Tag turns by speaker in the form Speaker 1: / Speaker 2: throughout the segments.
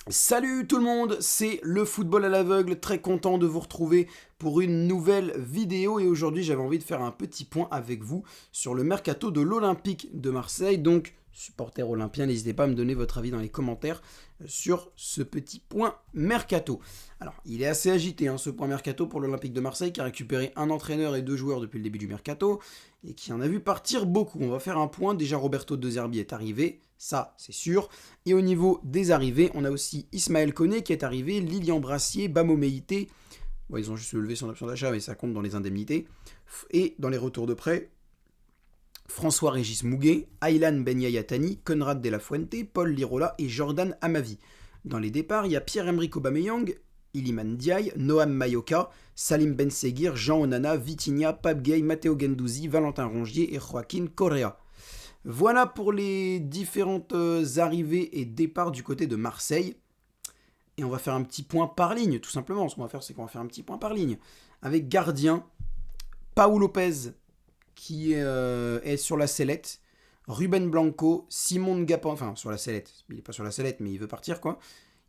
Speaker 1: Salut tout le monde, c'est le football à l'aveugle, très content de vous retrouver pour une nouvelle vidéo et aujourd'hui j'avais envie de faire un petit point avec vous sur le mercato de l'Olympique de Marseille. Donc, supporters olympiens, n'hésitez pas à me donner votre avis dans les commentaires sur ce petit point mercato. Alors, il est assez agité ce point mercato pour l'Olympique de Marseille qui a récupéré un entraîneur et deux joueurs depuis le début du mercato et qui en a vu partir beaucoup. On va faire un point, déjà Roberto De Zerbi est arrivé, ça c'est sûr. Et au niveau des arrivées, on a aussi Ismaël Koné qui est arrivé, Lilian Brassier, Bamo Meïté. Bon, ils ont juste levé son option d'achat, mais ça compte dans les indemnités. Et dans les retours de prêt, François-Régis Mouguet, Aylan Ben Yayatani, Conrad De La Fuente, Paul Lirola et Jordan Amavi. Dans les départs, il y a Pierre-Emerick Aubameyang, Iliman Ndiaye, Noam Mayoka, Salim Ben Seguir, Jean Onana, Vitinha, Pape Gueye, Matteo Gendouzi, Valentin Rongier et Joaquin Correa. Voilà pour les différentes arrivées et départs du côté de Marseille. Et on va faire un petit point par ligne, tout simplement. Ce qu'on va faire, c'est qu'on va faire un petit point par ligne. Avec gardien, Pau Lopez, qui est sur la sellette. Ruben Blanco, Simon Gapan, enfin sur la sellette. Il n'est pas sur la sellette, mais il veut partir, quoi.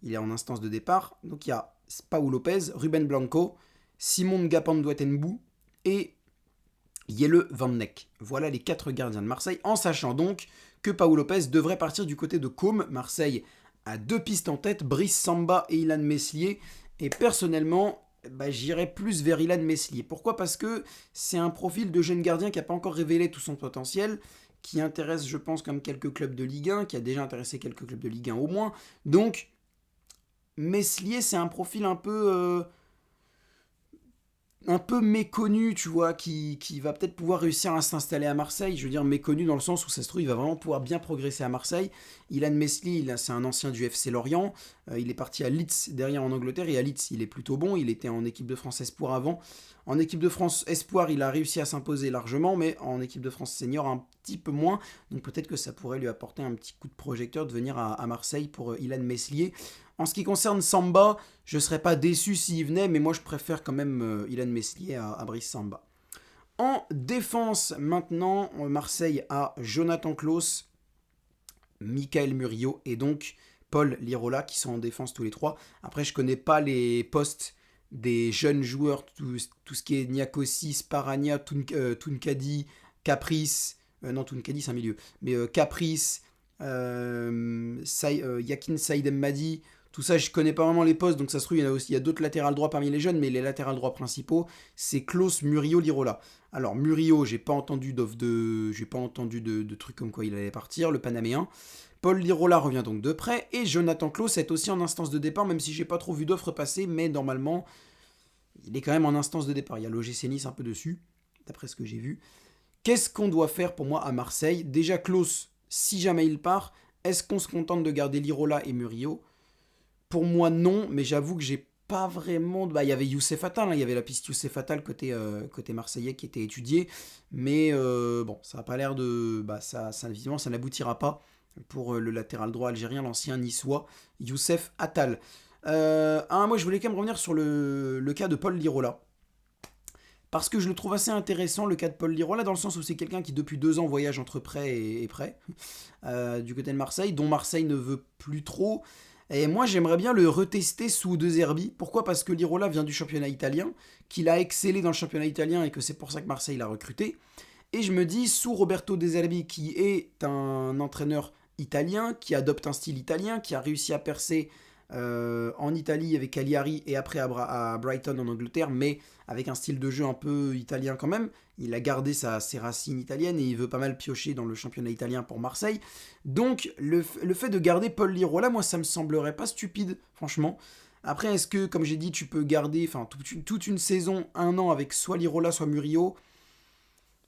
Speaker 1: Il est en instance de départ. Donc il y a Pau Lopez, Ruben Blanco, Simon Gapan-Douattenbou et Jelle Van Neck. Voilà les 4 gardiens de Marseille, en sachant donc que Pau Lopez devrait partir du côté de Côme. Marseille a 2 pistes en tête, Brice Samba et Ilan Meslier. Et personnellement, j'irais plus vers Ilan Meslier. Pourquoi ? Parce que c'est un profil de jeune gardien qui n'a pas encore révélé tout son potentiel, qui intéresse, je pense, comme quelques clubs de Ligue 1, qui a déjà intéressé quelques clubs de Ligue 1 au moins. Donc, Meslier, c'est un profil un peu méconnu, tu vois, qui va peut-être pouvoir réussir à s'installer à Marseille. Je veux dire méconnu dans le sens où ça se trouve, il va vraiment pouvoir bien progresser à Marseille. Ilan Meslier, c'est un ancien du FC Lorient. Il est parti à Leeds derrière en Angleterre et à Leeds, il est plutôt bon. Il était en équipe de France Espoir avant. En équipe de France Espoir, il a réussi à s'imposer largement, mais en équipe de France Senior, un petit peu moins. Donc peut-être que ça pourrait lui apporter un petit coup de projecteur de venir à Marseille pour Ilan Meslier. En ce qui concerne Samba, je ne serais pas déçu s'il venait, mais moi je préfère quand même Ilan Meslier à Brice Samba. En défense, maintenant, Marseille a Jonathan Klaus, Michael Murillo et donc Paul Lirola qui sont en défense tous les trois. Après, je ne connais pas les postes des jeunes joueurs, tout ce qui est Niakosi, Sparagna, Tunkadi, Caprice. Non, Tunkadi c'est un milieu. Mais Caprice, Yakin Saïd Madi. Tout ça, je connais pas vraiment les postes, donc ça se trouve, il y a d'autres latérales droits parmi les jeunes, mais les latérales droits principaux, c'est Klaus, Murillo, Lirola. Alors, Murillo, j'ai pas entendu de trucs comme quoi il allait partir, le Panaméen. Paul Lirola revient donc de près, et Jonathan Klaus est aussi en instance de départ, même si j'ai pas trop vu d'offres passer, mais normalement, il est quand même en instance de départ. Il y a l'OGC Nice un peu dessus, d'après ce que j'ai vu. Qu'est-ce qu'on doit faire pour moi à Marseille ? Déjà, Klaus, si jamais il part, est-ce qu'on se contente de garder Lirola et Murillo ? Pour moi, non, mais j'avoue que j'ai pas vraiment. Il y avait Youssef Attal, il y avait la piste Youssef Attal côté marseillais qui était étudiée, mais bon, ça n'a pas l'air de. Visiblement, ça n'aboutira pas pour le latéral droit algérien, l'ancien niçois, Youssef Attal. Moi, je voulais quand même revenir sur le cas de Paul Lirola. Parce que je le trouve assez intéressant, le cas de Paul Lirola, dans le sens où c'est quelqu'un qui, depuis 2 ans, voyage entre prêt et prêt, du côté de Marseille, dont Marseille ne veut plus trop. Et moi, j'aimerais bien le retester sous De Zerbi. Pourquoi ? Parce que Lirola vient du championnat italien, qu'il a excellé dans le championnat italien et que c'est pour ça que Marseille l'a recruté. Et je me dis, sous Roberto De Zerbi, qui est un entraîneur italien, qui adopte un style italien, qui a réussi à percer en Italie avec Cagliari et après à Brighton en Angleterre, mais avec un style de jeu un peu italien quand même. Il a gardé ses racines italiennes et il veut pas mal piocher dans le championnat italien pour Marseille. Donc le fait de garder Paul Lirola, moi ça me semblerait pas stupide, franchement. Après, est-ce que, comme j'ai dit, tu peux garder toute une saison, 1 an avec soit Lirola, soit Murillo ?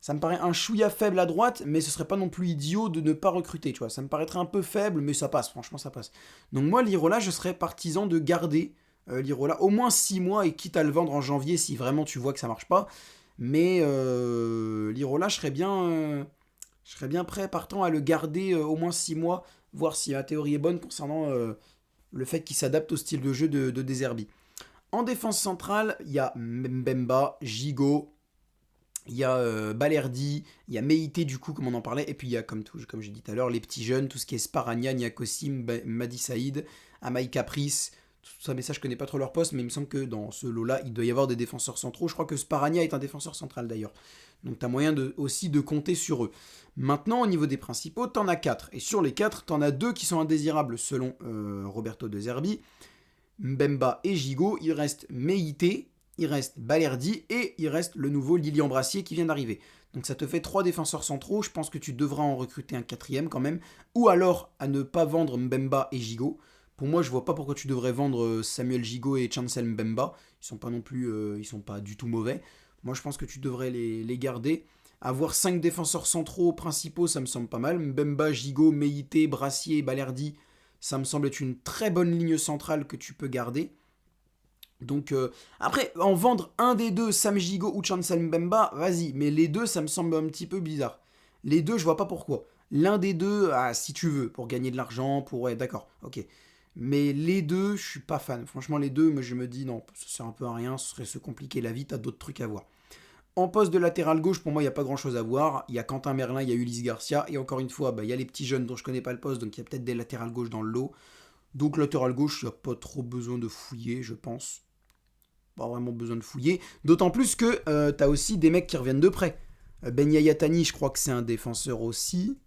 Speaker 1: Ça me paraît un chouïa faible à droite, mais ce serait pas non plus idiot de ne pas recruter, tu vois. Ça me paraîtrait un peu faible, mais ça passe, franchement, ça passe. Donc moi, Lirola, je serais partisan de garder Lirola au moins 6 mois et quitte à le vendre en janvier si vraiment tu vois que ça marche pas. Mais Lirola, je serais bien prêt, partant, à le garder au moins 6 mois, voir si la théorie est bonne concernant le fait qu'il s'adapte au style de jeu de Zerbi. En défense centrale, il y a Mbemba, Gigot, Il y a Balerdi, il y a Meïté du coup comme on en parlait, et puis il y a comme j'ai dit tout à l'heure, les petits jeunes, tout ce qui est Sparagna, Niakosim, Madi Saïd, Amaï Caprice, tout ça, mais ça je connais pas trop leur poste, mais il me semble que dans ce lot-là, il doit y avoir des défenseurs centraux. Je crois que Sparagna est un défenseur central d'ailleurs. Donc tu as moyen aussi de compter sur eux. Maintenant, au niveau des principaux, t'en as 4. Et sur les 4, t'en as 2 qui sont indésirables selon Roberto De Zerbi. Mbemba et Gigot, il reste Meïté, il reste Balerdi et il reste le nouveau Lilian Brassier qui vient d'arriver. Donc ça te fait 3 défenseurs centraux, je pense que tu devras en recruter un quatrième quand même, ou alors à ne pas vendre Mbemba et Gigot. Pour moi, je vois pas pourquoi tu devrais vendre Samuel Gigot et Chancel Mbemba. Ils sont pas non plus, ils sont pas du tout mauvais. Moi, je pense que tu devrais les garder. Avoir 5 défenseurs centraux principaux, ça me semble pas mal. Mbemba, Gigot, Meïté, Brassier, Balerdi, ça me semble être une très bonne ligne centrale que tu peux garder. Donc après, en vendre un des deux, Sam Gigot ou Chancel Mbemba, vas-y. Mais les deux, ça me semble un petit peu bizarre. Les deux, je vois pas pourquoi. L'un des deux, ah, si tu veux, pour gagner de l'argent, pour... Ouais, d'accord, ok. Mais les deux, je suis pas fan. Franchement, les deux, moi, je me dis, non, ça sert un peu à rien, ce serait se compliquer la vie, t'as d'autres trucs à voir. En poste de latéral gauche, pour moi, il n'y a pas grand-chose à voir. Il y a Quentin Merlin, il y a Ulysse Garcia. Et encore une fois, bah, il y a les petits jeunes dont je connais pas le poste, donc il y a peut-être des latérales gauche dans le lot. Donc latéral gauche, il n'y a pas trop besoin de fouiller, je pense. Pas vraiment besoin de fouiller. D'autant plus que tu as aussi des mecs qui reviennent de près. Ben Yayatani, je crois que c'est un défenseur aussi.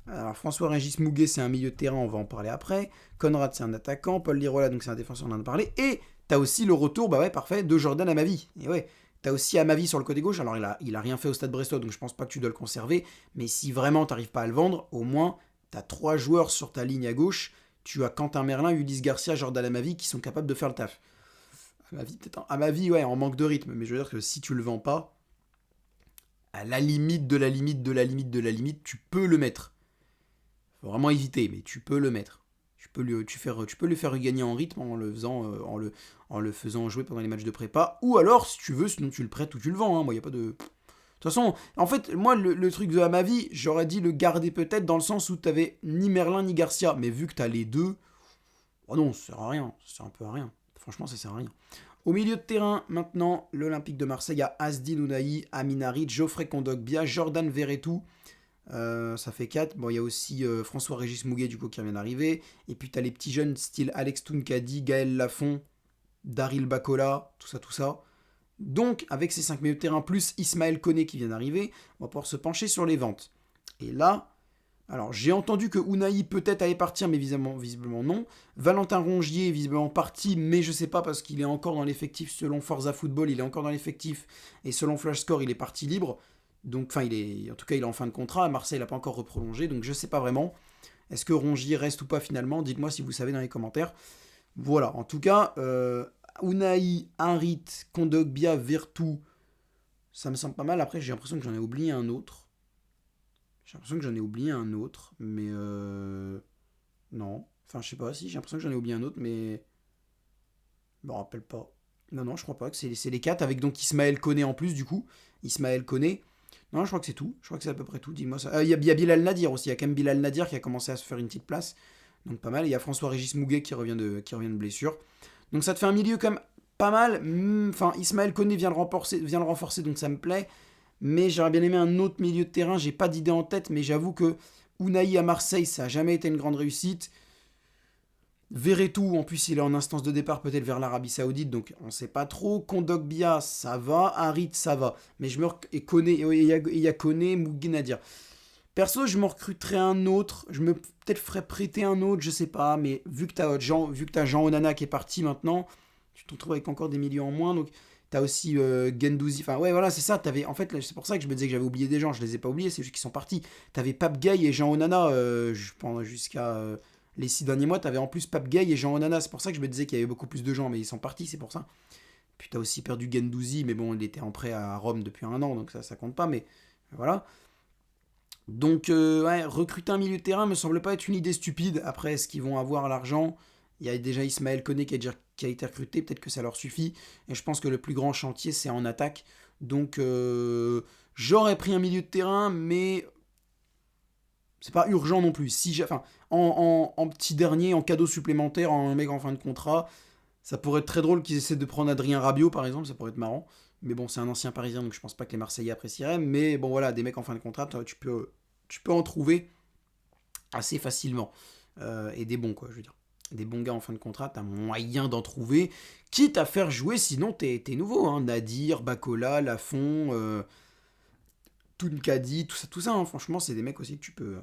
Speaker 1: Alors François-Régis Mouguet, c'est un milieu de terrain, on va en parler après. Conrad, c'est un attaquant. Paul Lirola, donc c'est un défenseur, on en a parlé. Et t'as aussi le retour, bah ouais, parfait, de Jordan Amavi. Et ouais, t'as aussi Amavi sur le côté gauche. Alors il a rien fait au Stade Brestois, donc je pense pas que tu dois le conserver. Mais si vraiment t'arrives pas à le vendre, au moins t'as 3 joueurs sur ta ligne à gauche. Tu as Quentin Merlin, Ulysse Garcia, Jordan Amavi qui sont capables de faire le taf. Amavi, peut-être Amavi, ouais, en manque de rythme. Mais je veux dire que si tu le vends pas, à la limite de la limite de la limite de la limite, tu peux le mettre. Faut vraiment éviter, mais tu peux le mettre. Tu peux lui faire gagner en rythme en le faisant jouer pendant les matchs de prépa. Ou alors, si tu veux, sinon tu le prêtes ou tu le vends. Hein. Moi, il n'y a pas de. De toute façon, en fait, moi, le truc de Amavi, j'aurais dit le garder peut-être dans le sens où tu n'avais ni Merlin ni Garcia. Mais vu que tu as les deux, oh non, ça sert à rien. Ça sert un peu à rien. Franchement, ça sert à rien. Au milieu de terrain, maintenant, l'Olympique de Marseille a Asdin Ounahi, Aminari, Geoffrey Kondogbia, Jordan Verretou. Ça fait 4. Bon, il y a aussi François-Régis Mouguet du coup qui vient d'arriver. Et puis tu as les petits jeunes style Alex Tounkadi, Gaël Lafont, Daryl Bacola, tout ça, tout ça. Donc, avec ces 5 milieux de terrain plus Ismaël Koné qui vient d'arriver, on va pouvoir se pencher sur les ventes. Et là, alors j'ai entendu que Unai peut-être allait partir, mais visiblement non. Valentin Rongier est visiblement parti, mais je sais pas parce qu'il est encore dans l'effectif selon Forza Football, il est encore dans l'effectif et selon Flash Score, il est parti libre. Donc, enfin, en tout cas, il est en fin de contrat. À Marseille, il n'a pas encore reprolongé, donc je sais pas vraiment. Est-ce que Rongier reste ou pas finalement? Dites-moi si vous savez dans les commentaires. Voilà, en tout cas, Unai, Harit, Kondogbia, Vertu, ça me semble pas mal. Après, j'ai l'impression que j'en ai oublié un autre. Mais non. Enfin, je sais pas si, j'ai l'impression que j'en ai oublié un autre, mais je me rappelle pas. Non, non, je crois pas que c'est les 4 avec donc Ismaël Koné en plus, du coup. Ismaël Koné. Non, je crois que c'est tout. Je crois que c'est à peu près tout. Dis-moi ça. Il y a Bilal Nadir aussi. Il y a quand même Bilal Nadir qui a commencé à se faire une petite place. Donc pas mal. Il y a François-Régis Mouguet qui revient de blessure. Donc ça te fait un milieu quand même pas mal. Enfin, Ismaël Koné vient le renforcer, donc ça me plaît. Mais j'aurais bien aimé un autre milieu de terrain. J'ai pas d'idée en tête, mais j'avoue que Unai à Marseille, ça a jamais été une grande réussite. Verretou, en plus, il est en instance de départ peut-être vers l'Arabie Saoudite, donc on sait pas trop. Kondogbia, ça va. Harit, ça va. Mais je me et Koné, il y a Koné, Mouguenadir. Perso, je me recruterais un autre. Je me peut-être ferais prêter un autre, je sais pas. Mais vu que t'as Jean Onana qui est parti maintenant, tu te retrouves avec encore des milieux en moins. Donc t'as aussi Gendouzi. Enfin ouais, voilà, c'est ça. En fait, c'est pour ça que je me disais que j'avais oublié des gens. Je les ai pas oubliés, c'est juste qu'ils sont partis. T'avais Pape Gay et Jean Onana pendant jusqu'à les 6 derniers mois. T'avais en plus Pape Gay et Jean Onana. C'est pour ça que je me disais qu'il y avait beaucoup plus de gens, mais ils sont partis, c'est pour ça. Puis t'as aussi perdu Gendouzi, mais bon, il était en prêt à Rome depuis un an, donc ça compte pas. Mais voilà. Donc, ouais, recruter un milieu de terrain me semble pas être une idée stupide. Après, est-ce qu'ils vont avoir l'argent? Il y a déjà Ismaël Koné qui a été recruté, peut-être que ça leur suffit. Et je pense que le plus grand chantier, c'est en attaque. Donc, j'aurais pris un milieu de terrain, mais c'est pas urgent non plus. Enfin, en petit dernier, en cadeau supplémentaire, en mec en fin de contrat, ça pourrait être très drôle qu'ils essaient de prendre Adrien Rabiot, par exemple, ça pourrait être marrant. Mais bon, c'est un ancien Parisien, donc je pense pas que les Marseillais apprécieraient. Mais bon, voilà, des mecs en fin de contrat, tu peux en trouver assez facilement. Et des bons, quoi, je veux dire. Des bons gars en fin de contrat, t'as moyen d'en trouver. Quitte à faire jouer, sinon t'es nouveau. Hein. Nadir, Bacola, Lafont, Tounkadi, tout ça hein. Franchement, c'est des mecs aussi que tu peux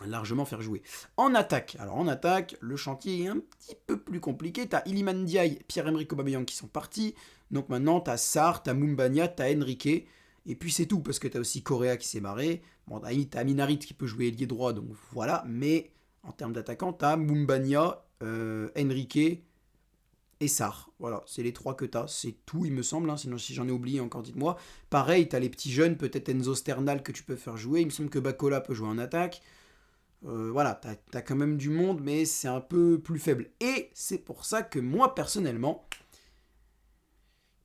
Speaker 1: largement faire jouer. En attaque, alors en attaque, le chantier est un petit peu plus compliqué. T'as Iliman Ndiaye, Pierre-Emerick Aubameyang qui sont partis. Donc maintenant, t'as Sarr, t'as Moumbagna, t'as Enrique. Et puis c'est tout, parce que t'as aussi Correa qui s'est barré. Bon, t'as Aminarit qui peut jouer ailier droit, donc voilà. Mais en termes d'attaquant, t'as Moumbagna, Enrique et Sarr. Voilà, c'est les trois que t'as. C'est tout, il me semble. Hein. Sinon, si j'en ai oublié, encore dites-moi. Pareil, t'as les petits jeunes, peut-être Enzo Sternal que tu peux faire jouer. Il me semble que Bacola peut jouer en attaque. Voilà, t'as quand même du monde, mais c'est un peu plus faible. Et c'est pour ça que moi, personnellement,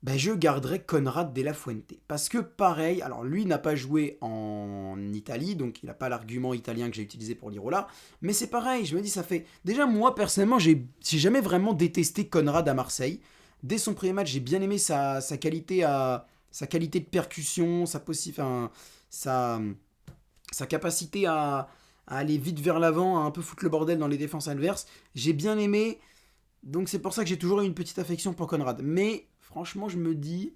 Speaker 1: ben, je garderai Conrad de la Fuente. Parce que pareil, alors lui n'a pas joué en Italie, donc il n'a pas l'argument italien que j'ai utilisé pour l'Irola, mais c'est pareil, je me dis, ça fait... Déjà, moi, personnellement, j'ai jamais vraiment détesté Conrad à Marseille. Dès son premier match, j'ai bien aimé sa qualité sa qualité de percussion, enfin, sa, sa capacité à aller vite vers l'avant, à un peu foutre le bordel dans les défenses adverses. J'ai bien aimé, donc c'est pour ça que j'ai toujours eu une petite affection pour Conrad. Mais franchement, je me dis,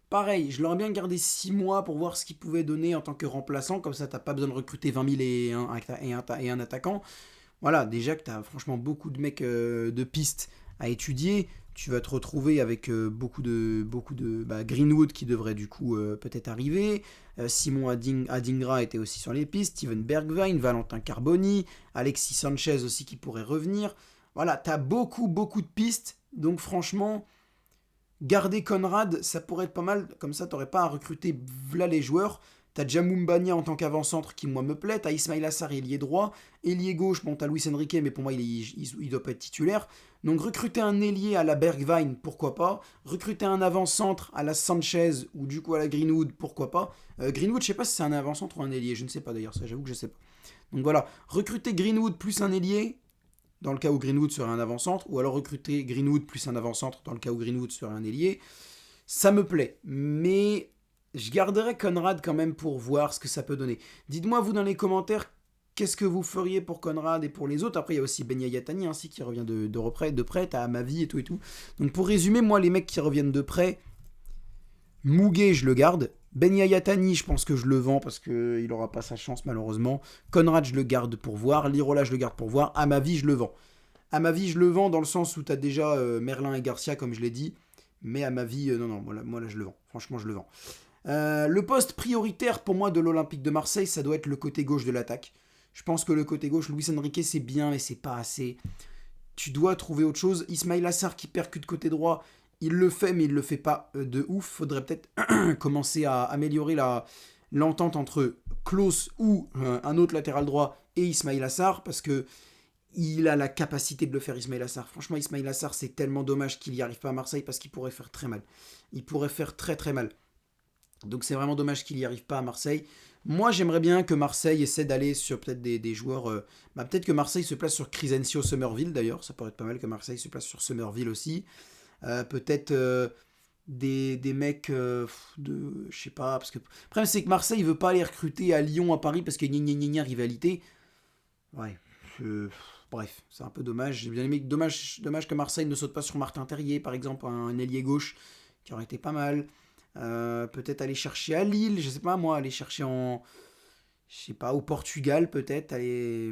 Speaker 1: pareil, je l'aurais bien gardé 6 mois pour voir ce qu'il pouvait donner en tant que remplaçant, comme ça t'as pas besoin de recruter 20 000 et un attaquant. Voilà, déjà que t'as franchement beaucoup de mecs de pistes à étudier. Tu vas te retrouver avec beaucoup de Greenwood qui devrait du coup peut-être arriver. Simon Adingra était aussi sur les pistes. Steven Bergwijn, Valentin Carboni, Alexis Sanchez aussi qui pourrait revenir. Voilà, t'as beaucoup de pistes. Donc franchement, garder Conrad, ça pourrait être pas mal. Comme ça, t'aurais pas à recruter v'là les joueurs. T'as déjà Moumbagna en tant qu'avant-centre qui, moi, me plaît. T'as Ismail Assar, ailier droit. Ailier gauche, bon, t'as Luis Enrique, mais pour moi, il doit pas être titulaire. Donc, recruter un ailier à la Bergwijn, pourquoi pas. Recruter un avant-centre à la Sanchez ou du coup à la Greenwood, pourquoi pas. Greenwood, je sais pas si c'est un avant-centre ou un ailier. Je ne sais pas d'ailleurs, ça, j'avoue que je sais pas. Donc voilà, recruter Greenwood plus un ailier, dans le cas où Greenwood serait un avant-centre, ou alors recruter Greenwood plus un avant-centre, dans le cas où Greenwood serait un ailier. Ça me plaît, mais je garderai Conrad quand même pour voir ce que ça peut donner. Dites-moi vous dans les commentaires qu'est-ce que vous feriez pour Conrad et pour les autres. Après il y a aussi Ben Yatani ainsi qui revient de près, t'as Amavi et tout et tout. Donc pour résumer, moi les mecs qui reviennent de près, Mouguet je le garde. Ben Yatani je pense que je le vends parce qu'il n'aura pas sa chance malheureusement. Conrad je le garde pour voir. Lirola je le garde pour voir. Amavi je le vends. Amavi je le vends dans le sens où t'as déjà Merlin et Garcia comme je l'ai dit. Mais à ma vie, non, moi là je le vends. Franchement, je le vends. Le poste prioritaire pour moi de l'Olympique de Marseille, ça doit être le côté gauche de l'attaque. Je pense que le côté gauche, Luis Enrique, c'est bien, mais c'est pas assez. Tu dois trouver autre chose. Ismail Assar qui percute côté droit, il le fait, mais il le fait pas de ouf. Faudrait peut-être commencer à améliorer l'entente entre Klaus ou un autre latéral droit et Ismail Assar, parce que il a la capacité de le faire, Ismail Assar. Franchement, Ismail Assar, c'est tellement dommage qu'il n'y arrive pas à Marseille parce qu'il pourrait faire très mal. Il pourrait faire très très mal. Donc c'est vraiment dommage qu'il n'y arrive pas à Marseille. Moi, j'aimerais bien que Marseille essaie d'aller sur peut-être des joueurs... peut-être que Marseille se place sur Crysencio Somerville d'ailleurs. Ça pourrait être pas mal que Marseille se place sur Somerville aussi. Peut-être des mecs de... Je sais pas. Parce que... Le problème, c'est que Marseille ne veut pas aller recruter à Lyon, à Paris parce qu'il y a rivalité. Ouais. Bref, c'est un peu dommage. J'ai bien aimé. Dommage que Marseille ne saute pas sur Martin Terrier, par exemple, un ailier gauche qui aurait été pas mal. Peut-être aller chercher à Lille, je sais pas moi, aller chercher je sais pas, au Portugal peut-être, aller,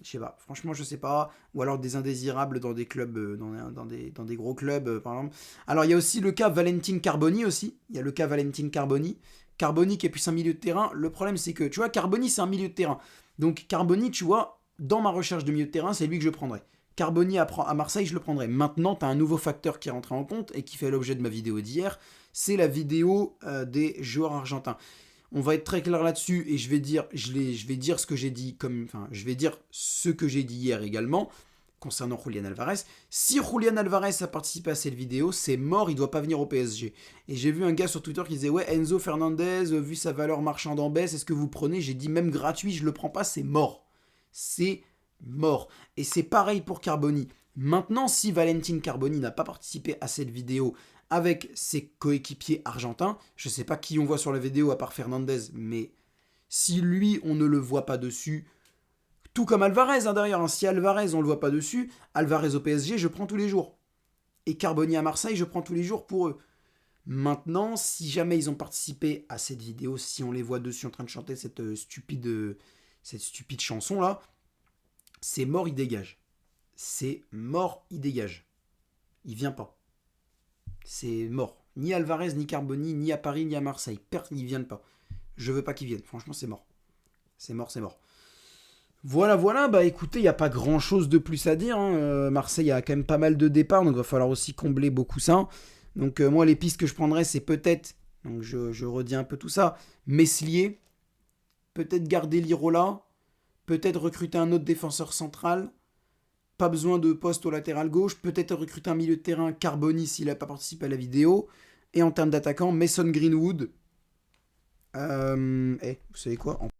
Speaker 1: je sais pas, franchement je sais pas, ou alors des indésirables dans des clubs, dans des gros clubs par exemple. Alors il y a aussi le cas Valentin Carboni aussi, il y a le cas Valentin Carboni qui est plus un milieu de terrain. Le problème c'est que, tu vois, Carboni c'est un milieu de terrain, donc Carboni, tu vois, dans ma recherche de milieu de terrain, c'est lui que je prendrais. Carboni à Marseille, je le prendrais. Maintenant, tu as un nouveau facteur qui rentre en compte et qui fait l'objet de ma vidéo d'hier, c'est la vidéo des joueurs argentins. On va être très clair là-dessus et je vais dire ce que j'ai dit je vais dire ce que j'ai dit hier également concernant Julián Alvarez. Si Julián Alvarez a participé à cette vidéo, c'est mort, il doit pas venir au PSG. Et j'ai vu un gars sur Twitter qui disait ouais, Enzo Fernandez, vu sa valeur marchande en baisse, est-ce que vous prenez? J'ai dit même gratuit, je le prends pas, c'est mort. C'est mort. Et c'est pareil pour Carboni. Maintenant, si Valentin Carboni n'a pas participé à cette vidéo avec ses coéquipiers argentins. Je ne sais pas qui on voit sur la vidéo à part Fernandez, mais si lui, on ne le voit pas dessus, tout comme Alvarez derrière, hein. Si Alvarez, on ne le voit pas dessus, Alvarez au PSG, je prends tous les jours. Et Carboni à Marseille, je prends tous les jours pour eux. Maintenant, si jamais ils ont participé à cette vidéo, si on les voit dessus en train de chanter cette stupide chanson-là, c'est mort, il dégage. C'est mort, il dégage. Il vient pas. C'est mort. Ni Alvarez, ni Carboni, ni à Paris, ni à Marseille. Ils viennent pas. Je veux pas qu'ils viennent. Franchement, c'est mort. C'est mort, c'est mort. Voilà, bah écoutez, il n'y a pas grand chose de plus à dire, hein. Marseille a quand même pas mal de départs, donc il va falloir aussi combler beaucoup ça. Donc moi, les pistes que je prendrais, c'est peut-être, donc je redis un peu tout ça, Meslier, peut-être garder Lirola, peut-être recruter un autre défenseur central, pas besoin de poste au latéral gauche, peut-être recruter un milieu de terrain, Carboni s'il n'a pas participé à la vidéo, et en termes d'attaquant, Mason Greenwood. Vous savez quoi ?